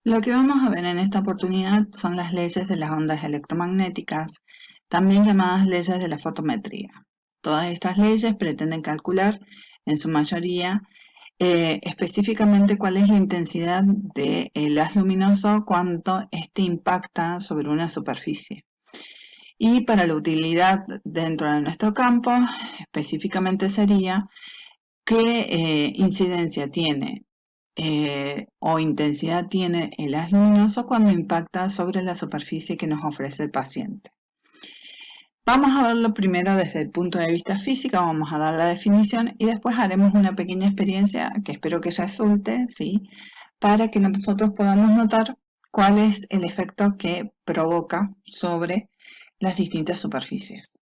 Lo que vamos a ver en esta oportunidad son las leyes de las ondas electromagnéticas, también llamadas leyes de la fotometría. Todas estas leyes pretenden calcular, en su mayoría, específicamente cuál es la intensidad del haz luminoso cuando éste impacta sobre una superficie. Y para la utilidad dentro de nuestro campo, específicamente sería qué incidencia tiene o intensidad tiene el haz luminoso cuando impacta sobre la superficie que nos ofrece el paciente. Vamos a verlo primero desde el punto de vista físico, vamos a dar la definición y después haremos una pequeña experiencia que espero que resulte, ¿sí? Para que nosotros podamos notar cuál es el efecto que provoca sobre las distintas superficies.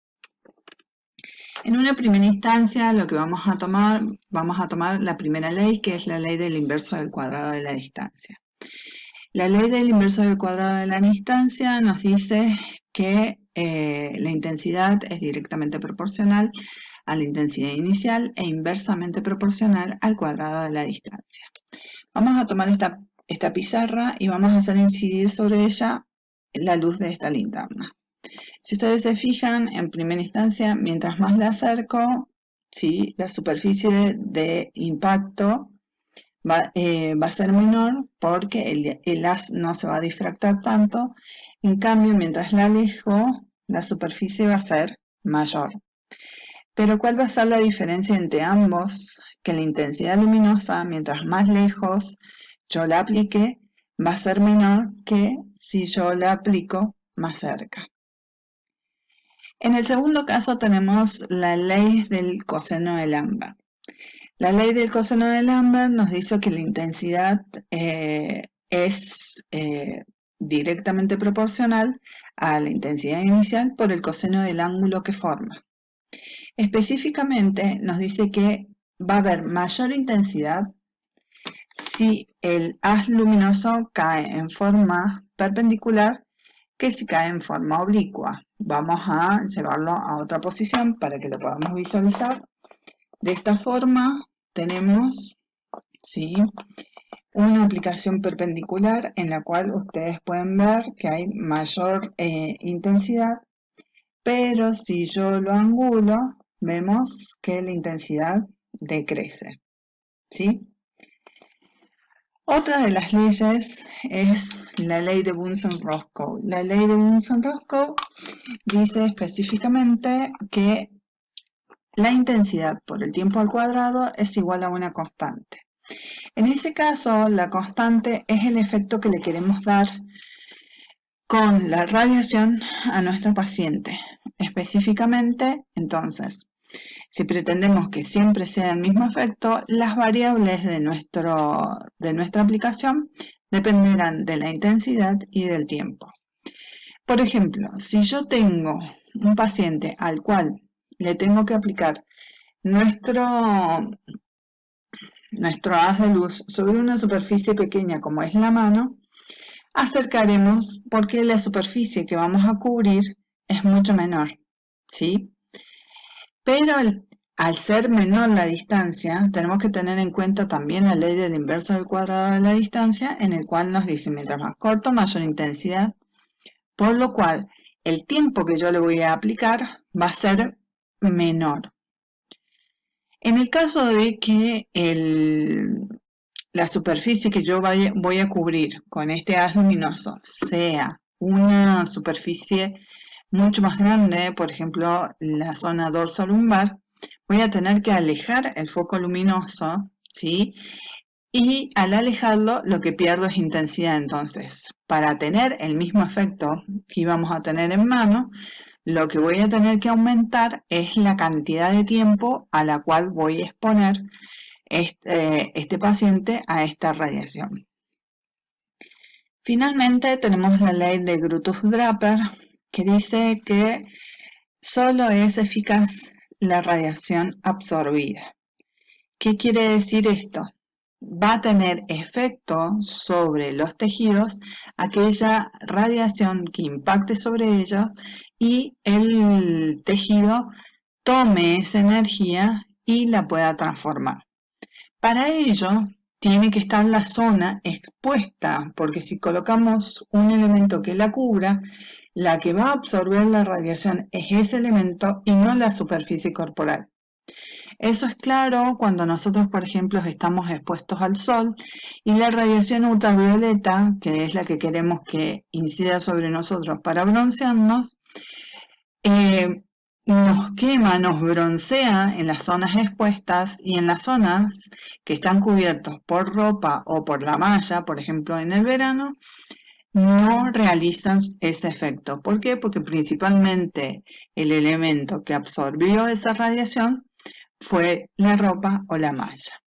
En una primera instancia, lo que vamos a tomar la primera ley, que es la ley del inverso del cuadrado de la distancia. La ley del inverso del cuadrado de la distancia nos dice que la intensidad es directamente proporcional a la intensidad inicial e inversamente proporcional al cuadrado de la distancia. Vamos a tomar esta pizarra y vamos a hacer incidir sobre ella la luz de esta linterna. Si ustedes se fijan, en primera instancia, mientras más la acerco, ¿sí? La superficie de impacto va a ser menor porque el haz no se va a difractar tanto. En cambio, mientras la alejo, la superficie va a ser mayor. Pero ¿cuál va a ser la diferencia entre ambos? Que la intensidad luminosa, mientras más lejos yo la aplique, va a ser menor que si yo la aplico más cerca. En el segundo caso tenemos la ley del coseno de Lambert. La ley del coseno de Lambert nos dice que la intensidad es directamente proporcional a la intensidad inicial por el coseno del ángulo que forma. Específicamente nos dice que va a haber mayor intensidad si el haz luminoso cae en forma perpendicular que si cae en forma oblicua. Vamos a llevarlo a otra posición para que lo podamos visualizar. De esta forma tenemos, ¿sí?, una aplicación perpendicular en la cual ustedes pueden ver que hay mayor intensidad, pero si yo lo angulo, vemos que la intensidad decrece, ¿sí? Otra de las leyes es la ley de Bunsen-Roscoe. La ley de Bunsen-Roscoe dice específicamente que la intensidad por el tiempo al cuadrado es igual a una constante. En ese caso, la constante es el efecto que le queremos dar con la radiación a nuestro paciente. Específicamente, entonces, si pretendemos que siempre sea el mismo efecto, las variables de nuestra aplicación dependerán de la intensidad y del tiempo. Por ejemplo, si yo tengo un paciente al cual le tengo que aplicar nuestro haz de luz sobre una superficie pequeña como es la mano, acercaremos porque la superficie que vamos a cubrir es mucho menor, ¿sí? Pero al ser menor la distancia, tenemos que tener en cuenta también la ley del inverso del cuadrado de la distancia, en el cual nos dice mientras más corto, mayor intensidad, por lo cual el tiempo que yo le voy a aplicar va a ser menor. En el caso de que la superficie que yo voy a cubrir con este haz luminoso sea una superficie mucho más grande, por ejemplo, la zona dorso-lumbar, voy a tener que alejar el foco luminoso, ¿sí? Y al alejarlo, lo que pierdo es intensidad. Entonces, para tener el mismo efecto que íbamos a tener en mano, lo que voy a tener que aumentar es la cantidad de tiempo a la cual voy a exponer este paciente a esta radiación. Finalmente tenemos la ley de Grutus-Draper, que dice que solo es eficaz la radiación absorbida. ¿Qué quiere decir esto? Va a tener efecto sobre los tejidos aquella radiación que impacte sobre ellos y el tejido tome esa energía y la pueda transformar. Para ello, tiene que estar la zona expuesta, porque si colocamos un elemento que la cubra, la que va a absorber la radiación es ese elemento y no la superficie corporal. Eso es claro cuando nosotros, por ejemplo, estamos expuestos al sol y la radiación ultravioleta, que es la que queremos que incida sobre nosotros para broncearnos, nos quema, nos broncea en las zonas expuestas y en las zonas que están cubiertos por ropa o por la malla, por ejemplo en el verano, no realizan ese efecto. ¿Por qué? Porque principalmente el elemento que absorbió esa radiación fue la ropa o la malla.